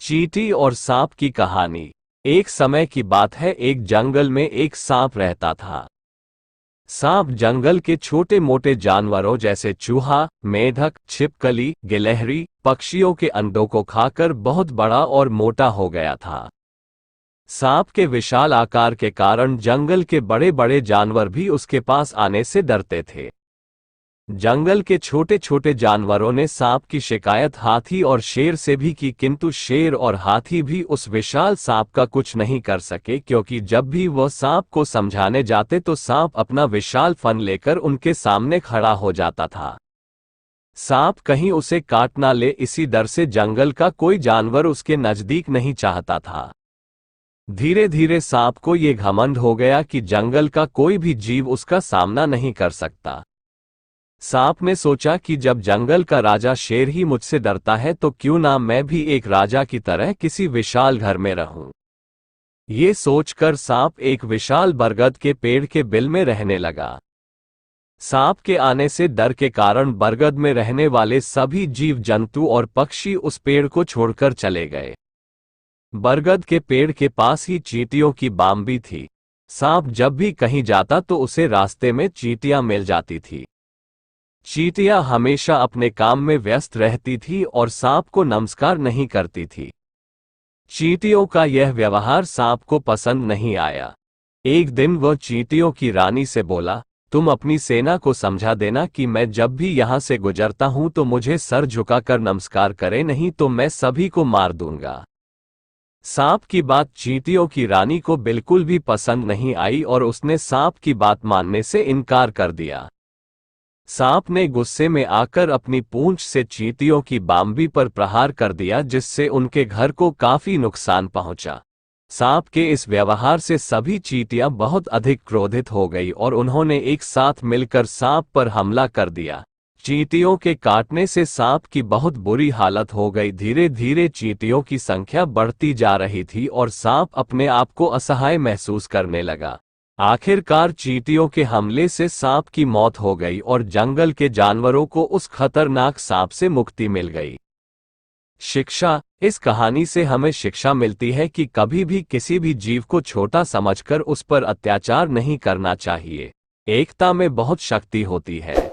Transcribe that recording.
चींटी और सांप की कहानी। एक समय की बात है, एक जंगल में एक सांप रहता था। सांप जंगल के छोटे मोटे जानवरों जैसे चूहा, मेढक, छिपकली, गिलहरी, पक्षियों के अंडों को खाकर बहुत बड़ा और मोटा हो गया था। सांप के विशाल आकार के कारण जंगल के बड़े बड़े जानवर भी उसके पास आने से डरते थे। जंगल के छोटे छोटे जानवरों ने सांप की शिकायत हाथी और शेर से भी की, किंतु शेर और हाथी भी उस विशाल सांप का कुछ नहीं कर सके, क्योंकि जब भी वह सांप को समझाने जाते तो सांप अपना विशाल फन लेकर उनके सामने खड़ा हो जाता था। सांप कहीं उसे काट ना ले, इसी डर से जंगल का कोई जानवर उसके नजदीक नहीं चाहता था। धीरे धीरे सांप को ये घमंड हो गया कि जंगल का कोई भी जीव उसका सामना नहीं कर सकता। सांप ने सोचा कि जब जंगल का राजा शेर ही मुझसे डरता है तो क्यों ना मैं भी एक राजा की तरह किसी विशाल घर में रहूं। ये सोचकर सांप एक विशाल बरगद के पेड़ के बिल में रहने लगा। सांप के आने से डर के कारण बरगद में रहने वाले सभी जीव जंतु और पक्षी उस पेड़ को छोड़कर चले गए। बरगद के पेड़ के पास ही चींटियों की बाम्बी थी। सांप जब भी कहीं जाता तो उसे रास्ते में चींटियां मिल जाती थी। चींटियां हमेशा अपने काम में व्यस्त रहती थी और सांप को नमस्कार नहीं करती थी। चींटियों का यह व्यवहार सांप को पसंद नहीं आया। एक दिन वह चींटियों की रानी से बोला, तुम अपनी सेना को समझा देना कि मैं जब भी यहां से गुजरता हूं तो मुझे सर झुकाकर नमस्कार करे, नहीं तो मैं सभी को मार दूंगा। सांप की बात चींटियों की रानी को बिल्कुल भी पसंद नहीं आई और उसने सांप की बात मानने से इनकार कर दिया। सांप ने गुस्से में आकर अपनी पूंछ से चींटियों की बाम्बी पर प्रहार कर दिया, जिससे उनके घर को काफी नुकसान पहुंचा। सांप के इस व्यवहार से सभी चींटियां बहुत अधिक क्रोधित हो गई और उन्होंने एक साथ मिलकर सांप पर हमला कर दिया। चींटियों के काटने से सांप की बहुत बुरी हालत हो गई। धीरे धीरे चींटियों की संख्या बढ़ती जा रही थी और सांप अपने आप को असहाय महसूस करने लगा। आखिरकार चींटियों के हमले से सांप की मौत हो गई और जंगल के जानवरों को उस खतरनाक सांप से मुक्ति मिल गई। शिक्षा। इस कहानी से हमें शिक्षा मिलती है कि कभी भी किसी भी जीव को छोटा समझकर उस पर अत्याचार नहीं करना चाहिए। एकता में बहुत शक्ति होती है।